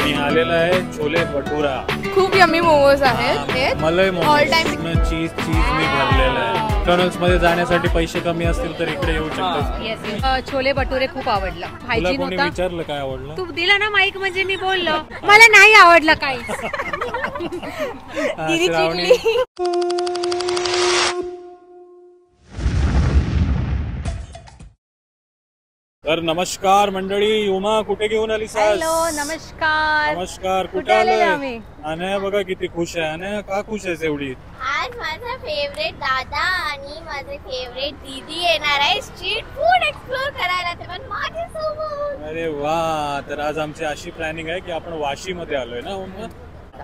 आणि आलेला आहे छोले भटुरा. खूप यम्मी मोमोज आहेत. मलाई मोमोज चीज मी भरलेला आहे. मॅकडॉनल्ड्स मध्ये जाण्यासाठी पैसे कमी असतील तर इकडे येऊ शकतात. छोले भटुरे खूप आवडलं. हायजीन होता. विचारलं काय आवडलं तू दिला ना माईक म्हणजे मी बोललो. मला नाही आवडलं काहीच. तर नमस्कार मंडळी. उमा कुठे घेऊन आली? हॅलो नमस्कार. नमस्कार. कुठे आलोय आम्ही? अनया बघा किती खुश आहे. अनया का खुश आहेस एवढी? आज माझा फेवरेट दादा आणि माझे फेवरेट दीदी येणार आहे स्ट्रीट फूड एक्सप्लोर करायला, ते पण माझ्यासोबत. अरे वा. तर आज आमची अशी प्लॅनिंग आहे की आपण वाशी मध्ये आलोय ना उमा.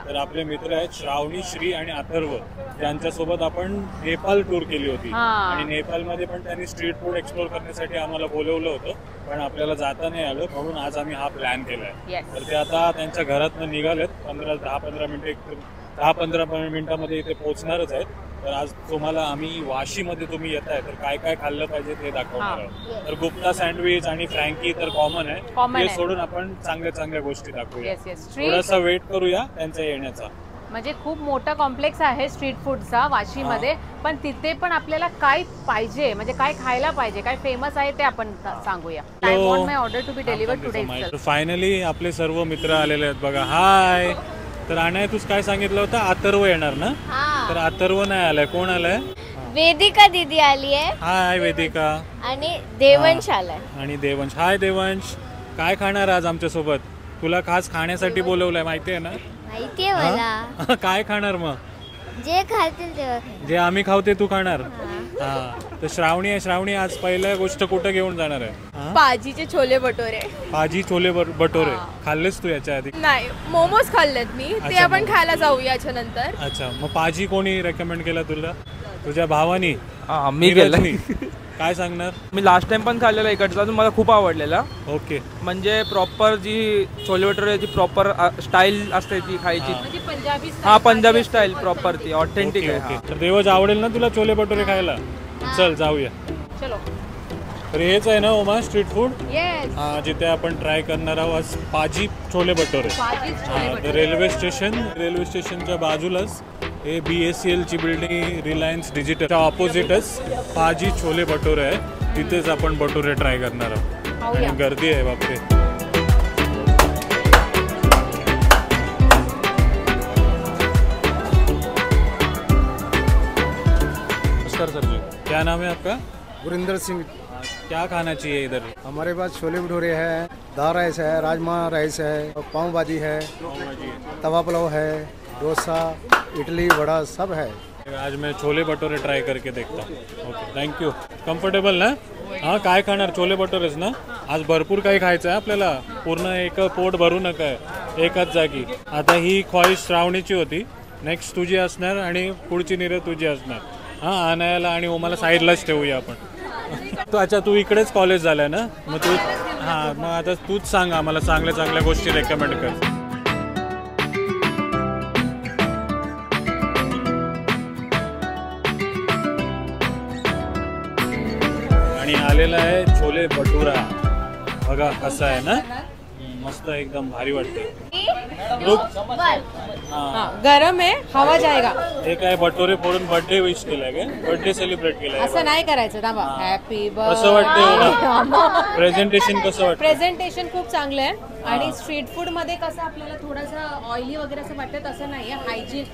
तर आपले मित्र आहेत श्रावणी, श्री आणि अथर्व. त्यांच्यासोबत आपण नेपाळ टूर केली होती आणि नेपाळमध्ये पण त्यांनी स्ट्रीट फूड एक्सप्लोर करण्यासाठी आम्हाला बोलवलं होतं, पण आपल्याला जाता नाही आलं, म्हणून आज आम्ही हा प्लॅन केलाय. तर ते आता त्यांच्या घरातनं निघालेत. 10-15 मिनिटांमध्ये इथे पोहोचणारच आहेत. तर आज तुम्हाला आम्ही वाशीमध्ये तुम्ही येत आहे तर काय काय खाल्लं पाहिजे ते दाखवणार आहोत. तर गुप्ता सँडविच आणि फ्रँकी तर कॉमन आहे, ते सोडून आपण चांगल्या चांगल्या गोष्टी दाखवूया. थोडासा वेट करूया त्यांच्या येण्याचा. म्हणजे खूप मोठा कॉम्प्लेक्स आहे स्ट्रीट फूडचा वाशीमध्ये, पण तिथे पण आपल्याला काय पाहिजे, म्हणजे काय खायला पाहिजे, काय फेमस आहे ते आपण सांगूया. I want my order to be delivered today. Finally आपले सर्व मित्र आलेले आहेत बघा. हाय. तर अनया तूच काय सांगितलं होतं? अथर्व येणार ना? तर अथर्व नाही आलाय. कोण आलाय? वेदिका दीदी आली आहे. हाय वेदिका. आणि देवंश आलाय. आणि देवंश. हाय देवंश. काय खाणार आज आमच्या सोबत? तुला खास खाण्यासाठी बोलवलंय माहितीये ना? माहितीये मला. काय खाणार मग? जे खातील ते. जे आम्ही खाऊ ते तू खाणार? हा. तर श्रावणी आहे. श्रावणी आज पहिल्या गोष्ट कुठं घेऊन जाणार आहे? पाजीचे छोले भटोरे. पाजी छोले भटोरे खाल्लेस तू याच्या आधी? नाही, मोमोज खाल्लेत मी. ते आपण खायला जाऊ याच्या नंतर. अच्छा. मग पाजी कोणी रेकमेंड केला तुला? तुझ्या भावानी? मी केलं. काय सांगणार? मी लास्ट टाइम पण खाल्लेला इकडचा, मला खूप आवडलेला. ओके. म्हणजे प्रॉपर जी छोले भटुरेची प्रॉपर स्टाईल असते ती खायची. पंजाबी. पंजाबी स्टाईल प्रॉपर ती ऑथेंटिक आहे. तर देवज आवडेल ना तुला छोले भटुरे खायला? चल जाऊया. चलो. तर हेच आहे ना उमा स्ट्रीट फूड? येस. जिथे आपण ट्राय करणार आहोत पाजी छोले भटोरे. तर रेल्वे स्टेशनच्या बाजूलाच हे BACL ची बिल्डिंग, रिलायन्स डिजिटलच्या ऑपोजिटच पाजी छोले भटोरे आहे. तिथेच आपण भटोरे ट्राय करणार आहोत. आणि गर्दी आहे बापरे. नमस्कार सर जी. क्या नाम है आपका? गुरिंदर सिंह. क्या खाना चाहिए इधर? हमारे पास छोले भटूरे है, दाल राइस है, राजमा राइस है, पाव भाजी है, तवा पुलाव है, डोसा, इडली, वड़ा सब है. आज मैं छोले भटोरे ट्राय करके देखता हूँ. Okay thank you. कम्फर्टेबल ना? हां. काय खाणार? छोले भटोरेच ना? आज भरपूर काही खायचं आहे आपल्याला. पूर्ण एक पोट भरू नका एकाच जागी. आता ही ख्वाहिश श्रावणीची होती, नेक्स्ट तुझी असणार आणि पुढची निर्णय तुझी असणार. हां. अनयाला आणि ओमाला साईडलाच ठेवूया आपण. तो अच्छा तू इकडेच कॉलेज झालाय ना? मग तू हां. मग आता तूच सांग आम्हाला चांगल्या चांगल्या गोष्टी रेकमेंड कर. आणि आलेला आहे छोले भटुरा. बघा कसा आहे ना? मस्त एकदम भारी वाटते. गरम आहे, हवा जाएगा. हे काय भटोरे फोडून बर्थडे विश केलाय का? बर्थडे सेलिब्रेट केलाय? असं नाही करायचं ना. Happy birthday. कसं वाटतं? प्रेझेंटेशन कसं वाटतं? प्रेझेंटेशन खूप चांगलं आहे. आणि स्ट्रीट फूड मध्ये कसं आपल्याला थोडंसं ऑइली वगैरे असं वाटतं, तसं नाही आहे. हायजीन.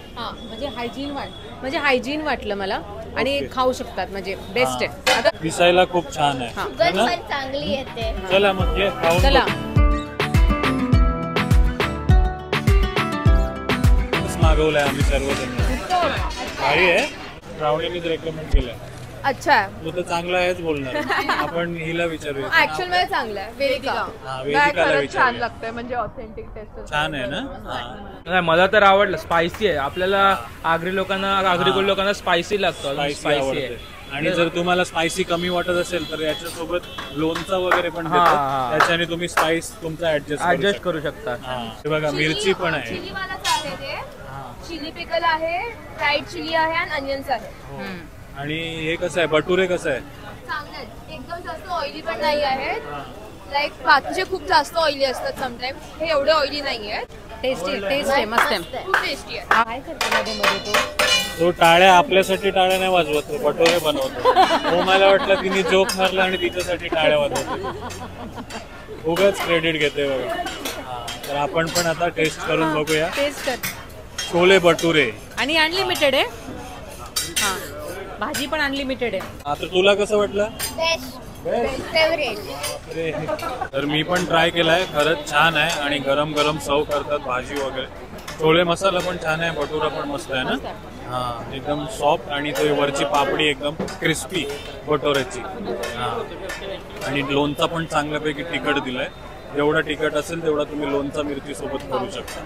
म्हणजे हायजीन वाटलं मला. आणि खाऊ शकतात, म्हणजे बेस्ट आहे. आता दिसायला खूप छान आहे ना? चांगली येते. चला मग ये खाऊन. चला. मागवलंय आम्ही सर्वजण. भारी आहे. श्रावणीनेच रेकमेंड केलंय. अच्छा आहे. तू तर चांगला आहेच बोलणार. आपण हिला विचारूया. ऍक्च्युअल मध्ये चांगलं आहे. वेदिकाला छान लागतंय, म्हणजे ऑथेंटिक टेस्ट छान आहे ना? नाही मला तर आवडलं. स्पायसी आहे. आपल्याला आगरी लोकांना स्पायसी लागतं. स्पायसी आहे. आणि जर तुम्हाला स्पायसी कमी वाटत असेल तर याच्यासोबत लोणचं वगैरे पण देतात. त्याच्याने तुम्ही स्पाइस तुमचा ऍडजस्ट करू शकता. हे बघा मिरची पण आहे. चिली पिकल आहे, फ्राईड चिली आहे आणि अनियन्स आहे. आणि हे कसं आहे? भटुरे कसं आहे? चांगलं आहे. एकदम जास्त ऑइली पण नाही आहेत. लाईक बाकीचे खूप जास्त ऑइली असतात समटाइम, हे एवढे ऑइली नाही आहेत. टेस्ट आहे मस्त आहे. खूप टेस्टी आहे. काय करतो मध्ये मध्ये तो टाळ्या आपल्यासाठी टाळ्या नाही वाजवत, तो बटोरे बनवतो. हो, मला वाटलं तिने जोक मारला आणि तिच्यासाठी टाळ्या वाजवते. उगाच क्रेडिट घेते बघा. तर आपण पण आता टेस्ट करून बघूया. टेस्ट कर. छोले भटुरे. आणि अनलिमिटेड आहे. हां, भाजी पण अनलिमिटेड आहे. आता तुला कसं वाटलं? Best favourite. अरे, तर मी पण ट्राय केलाय, खरंच छान आहे आणि गरम गरम सर्व करतात भाजी वगैरे. छोले मसाला पण छान आहे, भटुरा पण मस्त आहे ना. हां, एकदम सॉफ्ट आणि ते वरची पापडी एकदम क्रिस्पी भटोऱ्याची. हां, आणि लोणचा पण चांगल्यापैकी तिखट दिलाय. जेवढा तिखट असेल तेवढा तुम्ही लोणचा मिरची सोबत करू शकता.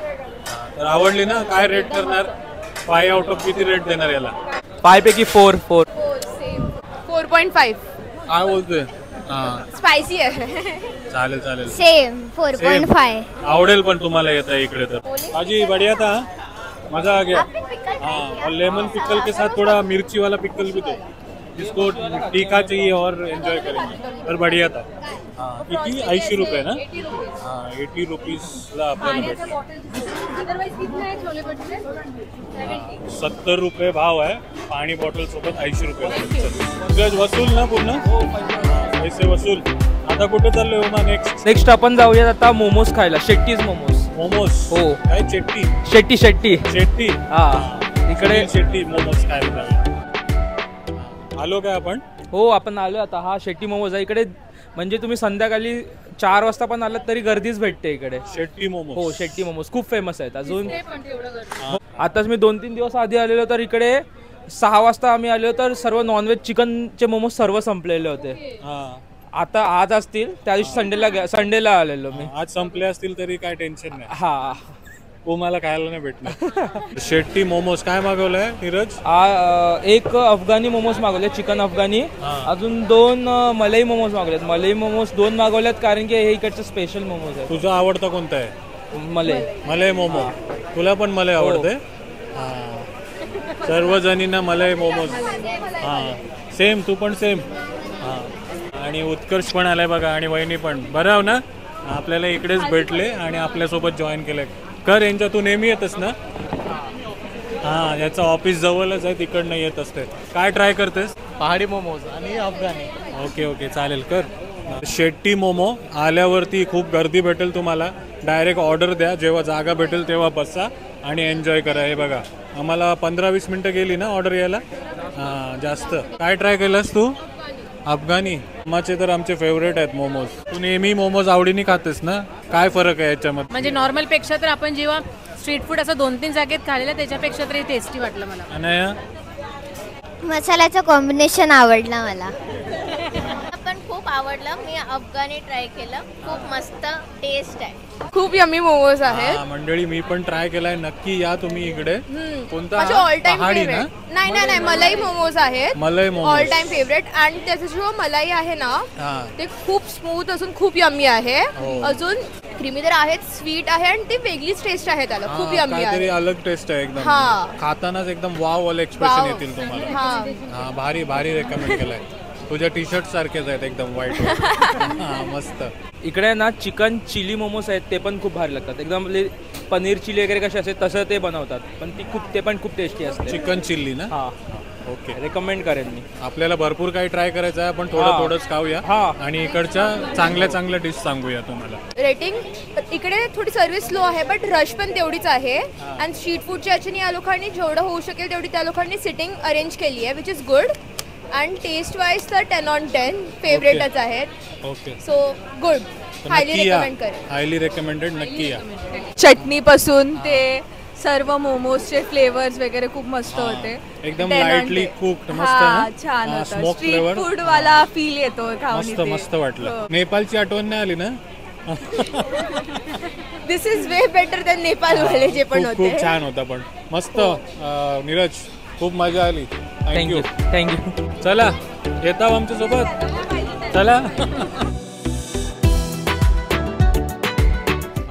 हां, तर आवडली ना? काय रेट करणार? 5 आउट ऑफ किती रेट देणार याला? 5 पैकी 4. 4.5. काय बोलतोय? हां, स्पायसी आहे. चालेल चालेल. सेम 4.5. आवडेल पण तुम्हाला येता इकडे तर. भाजी बढ़िया था, मजा आ गया. हाँ, और लेमन पिकल के साथ थोड़ा मिर्ची वाला पिकल भी दो, जिसको तीखा चाहिए और एंजॉय करेंगे. तर बढ़िया था. हाँ, किती 80 रुपये ना. हाँ, 80 रुपीजला आपल्याला भेटलं. अदरवाइज कितना है छोले भटुरे? 70 रुपये भाव आहे. पाणी बॉटल सोबत 80 रुपये. वसूल ना पूर्ण. पैसे वसूल. आता कुठे चाललोय उमा? नेक्स्ट आपण जाऊयात आता मोमोज खायला. शेट्टीज मोमोज. मोमोज. हो. काय चेट्टी? शेट्टी. शेट्टी. हा, इकडे शेट्टी मोमोज खायला आलो काय आपण? हो, आपण आलो आता. हा शेट्टी मोमोज आहे इकडे. म्हणजे तुम्ही संध्याकाळी 4 वाजता पण आलात तरी गर्दीच भेटते इकडे. शेट्टी मोमोज. हो, शेट्टी मोमोज खूप फेमस आहेत. अजून आताच मी 2-3 दिवस आधी आलेलो, तर इकडे 6 वाजता आम्ही आलो तर सर्व नॉनव्हेज चिकनचे मोमोज सर्व संपलेले होते. हा, आता आज असतील. त्या दिवशी संडेला आलेलो मी. आज संपले असतील तरी काय टेन्शन नाही. हा, हो, मला खायला नाही भेटणार. शेट्टी मोमोज काय मागवलंय नीरज? एक अफगाणी मोमोज मागवले, चिकन अफगाणी. अजून 2 मलाई मोमोज मागवलेत. मलाई मोमोज 2 मागवलेत कारण की हे इकडचं स्पेशल मोमोज आहे. तुझा आवडता कोणता आहे? मलाई मोमो. तुला पण मलाई आवडते? हा, सर्व जणींना मलाई मोमोज. हा, सेम. तू पण सेम. हा, आणि उत्कर्ष पण आलाय बघा, आणि वहिनी पण. बरं हो ना, आपल्याला इकडेच भेटले आणि आपल्यासोबत जॉईन केलंय. कर यांच्या, तू नेहमी येतस ना? हा, याचं ऑफिस जवळच आहे, तिकडनं येत असते. काय ट्राय करतेस? पहाड़ी मोमोज आणि अफगानी. ओके चालेल, कर. शेट्टी मोमो आल्यावरती खूप गर्दी भेटेल तुम्हाला. डायरेक्ट ऑर्डर द्या, जेव्हा जागा भेटेल तेव्हा बसा आणि एन्जॉय करा. हे बघा, आम्हाला 15-20 मिनटं गेली ना ऑर्डर यायला. हां, जास्त. काय ट्राय केलंस तू? अफगाणी. आमचे तर आमचे फेवरेट आहेत मोमोज. तू नेहमी मोमोज आवडीने खातेस ना? काय फरक आहे याच्यामध्ये? म्हणजे नॉर्मल पेक्षा तर आपण जेव्हा स्ट्रीट फूड असं 2-3 जागेत खाल्लेलं त्याच्यापेक्षा तरी टेस्टी वाटलं मला. अनया? मसाल्याचं कॉम्बिनेशन आवडलं मला. पण खूप आवडलं. मी अफगाणी ट्राय केलं, खूप मस्त टेस्ट आहे. खूप यम्मी मोमोज आहेत. हा, मंडळी मी पण ट्राय केलाय. नक्की या तुम्ही इकडे. कोणता? माझे ऑल टाइम पहाडी ना? फेवरेट. नाही, मलाई मोमोज आहेत. मलाई मोमोज ऑल टाइम फेवरेट. आणि त्याचं जो मलाई आहे ना, हा, ते खूप स्मूथ असून खूप यम्मी आहे. हो. अजून क्रीमी तर आहेत, स्वीट आहे आणि ती वेगळीच टेस्ट आहे त्याला. खूप यम्मी काहीतरी आहे. अलग टेस्ट आहे एकदम. हा. खातानाच एकदम वाव वाले एक्सप्रेशन वाव. येतील तुम्हाला. हा. हा, भारी भारी रेकमेंड केलाय. तुझ्या टी शर्ट सारखेच आहेत एकदम व्हाईट. हा, मस्त. इकडे ना चिकन चिली मोमोज आहेत, ते पण खूप भारी लागतात. एकदम पनीर चिली वगैरे कसे असते तसं ते बनवतात, पण ते पण खूप टेस्टी असते. चिकन चिल्ली ना? हा, ओके. रेकमेंड करेन मी. आपल्याला भरपूर काही ट्राय करायचं आहे, आपण थोडंच खाऊया. हा. आणि इकडच्या चांगल्या डिश सांगूया तुम्हाला. रेटिंग इकडे थोडी सर्व्हिस स्लो आहे, बट रश पण तेवढीच आहे. आणि स्ट्रीट फूडच्या याच्याने या लोकांनी जेवढं होऊ शकेल तेवढी त्या लोकांनी सिटिंग अरेंज केली आहे, विच इज गुड. आणि टेस्ट वाईज तर 10 on 10 फेवरेटच आहेत. Okay, so good. हायली नक्की या. रेकमेंड करेन. Highly recommended. नक्की या. चटणीपासून ते सर्व मोमोजचे फ्लेवर्स वगैरे खूप मस्त होते. एकदम 10 on लाईटली 10. कुक्ड. मस्त हा, ना? छान हा, होतं. Smoke street flavour. फूड वाला फील येतो मस्त मस्त वाटलं. नेपाळची आठवण नाही आली ना? This is way better than Nepal वाले जे पण खूप होते. खूप छान होता पण. मस्त. नीरज, खूप मजा आली. थँक्यू. थँक्यू. चला, येता आमच्या सोबत. चला.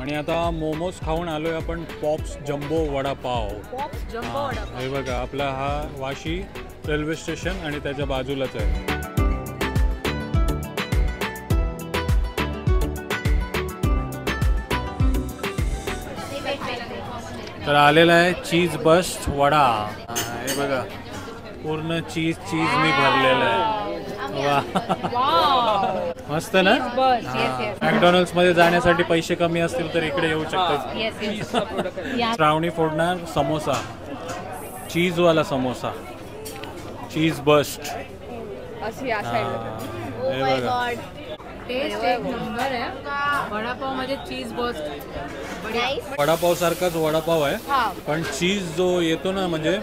आणि आता मोमोज खाऊन आलोय आपण पॉप्स जम्बो वडापाव. हे बघा, आपला हा वाशी रेल्वे स्टेशन आणि त्याच्या बाजूलाच आहे. तर आलेला आहे चीज बस्ट वडा. हे बघा पूर्ण चीजनी भरलेलं आहे. वा मस्त ना. मॅकडॉनल्ड्स मध्ये जाण्यासाठी पैसे कमी असतील तर इकडे येऊ शकतात. श्रावणी फोडणार समोसा, चीजवाला समोसा, चीज बस्ट. अशी या साईडला हे बघा टेस्ट एक नंबर आहे. वडापाव मध्ये चीज बस्ट वडापाव सारखाच वडापाव आहे हा. पण चीज जो येतो ना म्हणजे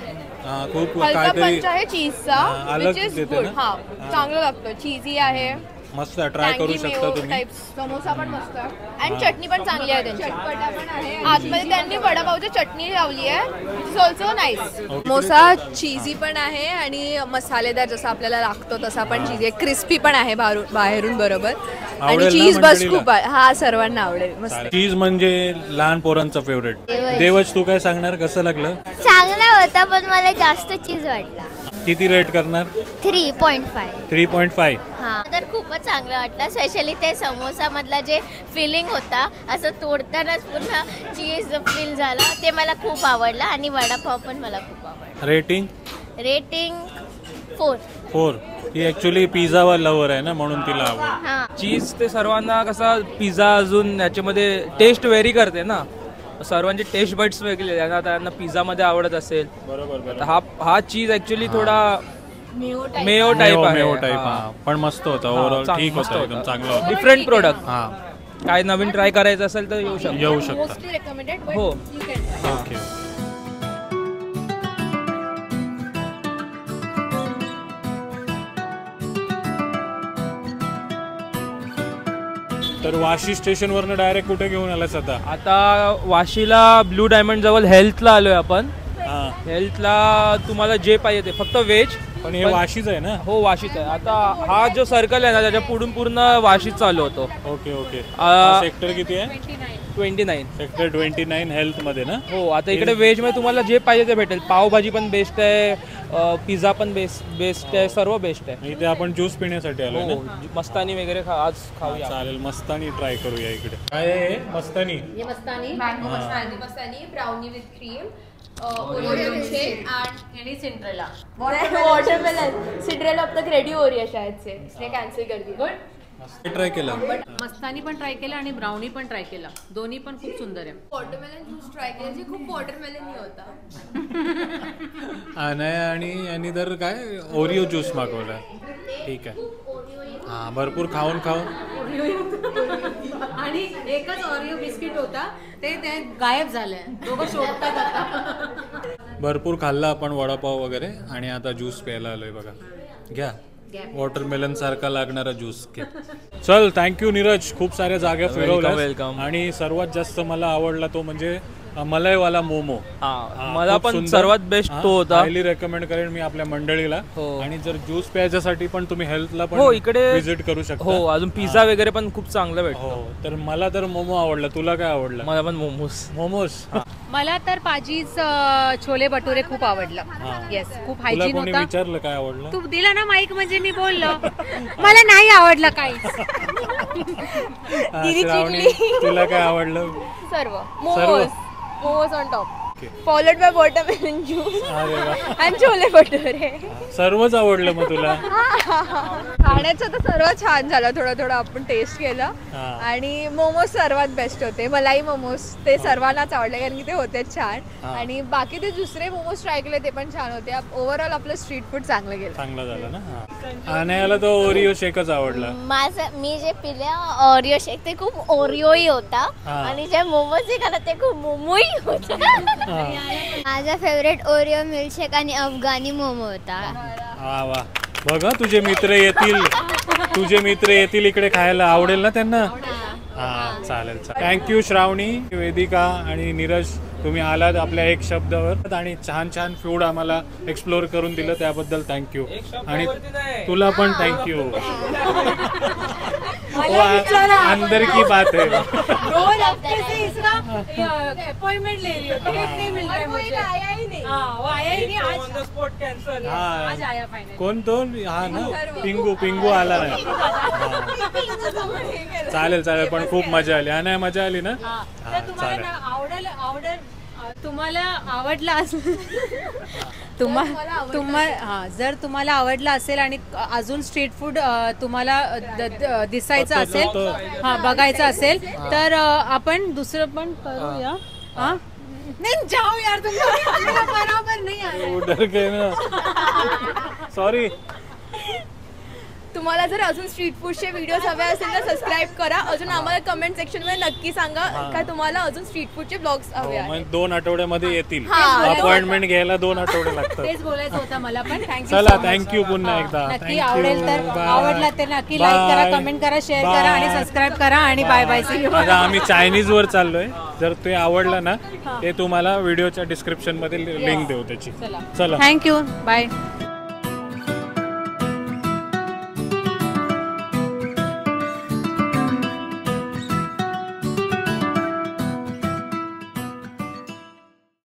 खूप हलका काहीतरी पंच आहे चीजचा, अलग which is देते good. ना. हा चांगलं लागतं. चीजी आहे, मस्त ट्राय करू Tangy शकता mayo तुम्ही. types. समोसा पण मस्त आहे. आणि चटणी पण चांगली आहे त्यांची. चटपटा पण आहे. आतमध्ये त्यांनी वडापावची चटणी लावली आहे, इट्स ऑल्सो नाईस. समोसा चीजी पण आहे आणि मसालेदार जसा आपल्याला लागतो तसा पण चीजी आहे. क्रिस्पी पण आहे बाहेरून बरोबर. आणि आवडेल ना चीज बस मंडळीला? खूप आहे. हा सर्वांना आवडेल. मस्त. चीज म्हणजे लहान पोरांचं फेवरेट. देवच तू काय सांगणार, कसं लागलं? चांगला होता पण मला जास्त चीज वाटला. किती रेट करणार? 3.5. 3.5. हा तर खूपच चांगलं वाटलं. स्पेशली ते समोसा मधला जे फिलिंग होता असं तोडतानाच पूर्ण चीज फील झाला ते मला खूप आवडलं. आणि वडापाव पण मला खूप आवडला. रेटिंग? रेटिंग 4. 4. ती ऍक्च्युली पिझ्झा लवर आहे ना म्हणून तिला आवड. हा चीज ते सर्वांना कसा पिझ्झा अजून याच्यामध्ये टेस्ट व्हेरी करते ना. सर्वांचे टेस्ट बड्स वेगळे, त्यांना पिझ्झा मध्ये आवडत असेल. बरोबर. हा चीज ऍक्च्युली थोडा मेयो टाईप आहे. पण मस्त होता ओव्हरऑल. ठीक होता, एकदम चांगला होता. Different product. हा काय नवीन ट्राय करायचं असेल तर येऊ शकतो. Mostly recommended. हो. ओके. तर वाशी स्टेशन वरनं डायरेक्ट कुठे घेऊन आलास आता? आता वाशीला ब्लू डायमंड जवळ हेल्थला आलोय आपण. हा हेल्थला तुम्हाला जे पाहिजे ते फक्त व्हेज. पण हे वाशीच आहे ना? हो वाशीच आहे. आता हा जो सर्कल आहे ना त्याच्या पुढून पूर्ण वाशीत चालू होतो. ओके. आ, सेक्टर किती आहे? 29. सेक्टर 29 हेल्थ मध्ये ना? हो. आता इकडे व्हेज मध्ये तुम्हाला जे पाहिजे ते भेटेल. पावभाजी पण बेस्ट आहे, पिझ्झा पण बेस्ट आहे, सर्व बेस्ट आहे. इथे आपण ज्यूस पिण्यासाठी आलो हो. ना? मस्तानी वगैरे आज खाऊया. चालेल, मस्तानी ट्राय करूया इकडे. काय आहे हे? मस्तानी. ये Mastani, mango Mastani, brownie with cream, Oreo shake आणि सिंड्रेला. वाटरमेलन. सिड्रेला अब तक रेडी हो रही है शायद से, इसने कैंसिल कर दी. गुड. ट्राय केला. मस्तानी पण ट्राय केला आणि ब्राउनी पण ट्राय केला. दोन्ही पण खूप सुंदर आहे. वॉटरमेलन ज्यूस ट्राय केला जे खूप वॉटरमेलन होता. आणि यांनी तर काय ओरिओ ज्यूस मागवला. ठीक आहे. हा भरपूर खाऊन आणि एकच ऑरिओ बिस्किट होता ते गायब झालंय. दोघं शोधतात आता. भरपूर खाल्ला आपण वडापाव वगैरे आणि आता ज्यूस प्यायला आलोय बघा. घ्या वॉटरमेलन सारखा लागणारा ज्यूस घ्या. चल, थँक्यू नीरज. खूप साऱ्या जागा फिरवल्या वेलकम. आणि सर्वात जास्त मला आवडला तो म्हणजे मलाईवाला मोमो. मला खूप पण सुंदर. सर्वात बेस्ट तो होता. हायली रेकमेंड करेन मी आपल्या मंडळीला. हो. आणि जर ज्यूस प्यायच्यासाठी पण तुम्ही हेल्थला पण हो इकडे विजिट करू शकता. हो. अजून पिझ्झा वगैरे पण खूप चांगलं भेटतो. हो. तर मला तर मोमो आवडला. तुला काय आवडलं? मला पण मोमोज. मला तर पाजीच छोले भटुरे खूप आवडलं. येस, खूप तुला हायजीन कोणी होता. विचारलं काय आवडलं? तू दिला ना माईक म्हणजे मी बोललो. मला नाही आवडलं काहीच. श्रावणी, तुला काय आवडलं? सर्व momos on top, followed by watermelon juice अरे वा. आणि छोले भटुरे. सर्वच आवडलं मग तुला? खाण्याचं तर सर्व छान झालं. थोडं आपण टेस्ट केलं. हा. आणि मोमोज सर्वात बेस्ट होते. मलाई मोमोज ते सर्वांनाच आवडले कारण की ते होते छान. आणि बाकी ते दुसरे मोमोज ट्राय केले ते पण छान होते. ओव्हरऑल आपलं स्ट्रीट फूड चांगलं गेलं. चांगला झालं ना. आणि याला तो ओरिओ शेकच आवडला. मी जे पिल्या ओरिओ शेक ते खूप ओरिओही होता. हा. आणि जे मोमोज जे खाल्लं ते खूप मोमोही होता. माझा फेवरेट ओरिओ मिल्कशेक आणि अफगाणी मोमो होता. वा वा. बघ तुझे मित्र येतील इकडे खायला. आवडेल ना त्यांना? हा चालेल. थँक्यू श्रावणी, वेदिका आणि नीरज. तुम्ही आलात आपल्या एक शब्दावर आणि छान फूड आम्हाला एक्सप्लोर करून दिलं त्याबद्दल थँक्यू. आणि तुला पण थँक्यू. अंदर की बात है. 2 हफ्ते से इसका अपॉइंटमेंट ले रही हो, टिकट नहीं मिल रहा है मुझे. वो आया ही नहीं आज. आज आया फाइनली. कोण तो? हा ना, पिंगू आला नाही. चालेल पण खूप मजा आली. मजा आली ना? तर तुम्हाला ना आवडेल तुम्हाला आवडला जर तुम्हाला आवडला असेल आणि अजून स्ट्रीट फूड तुम्हाला दिसायचं असेल, हा बघायचं असेल, तर आपण दुसरं पण करूया. हा नाही जाऊ यार, तुम्ही बरोबर नाही आहे. सॉरी. तुम्हाला जर अजून स्ट्रीट फूडचे व्हिडिओज हवे असेल तर सबस्क्राईब करा. अजून आम्हाला कमेंट सेक्शन मध्ये नक्की सांगा का तुम्हाला अजून स्ट्रीट फूडचे ब्लॉग्स हवे आहेत. मग 2 आठवड्यामध्ये येतील. हा. अपॉइंटमेंट घ्यायला 2 आठवडे लागतात. तेच बोलायचं होतं मला पण. थँक्यू. चला, थँक्यू पुन्हा एकदा. नक्की आवडेल तर आवडला तर नक्की लाईक करा, कमेंट करा, शेअर करा आणि सबस्क्राईब करा आणि बाय बाय. C you. आता आम्ही चायनीज वर चाललोय. जर ते आवडलं ना ते तुम्हाला व्हिडिओच्या डिस्क्रिप्शन मध्ये लिंक देऊ त्याची. चला. थँक्यू. बाय.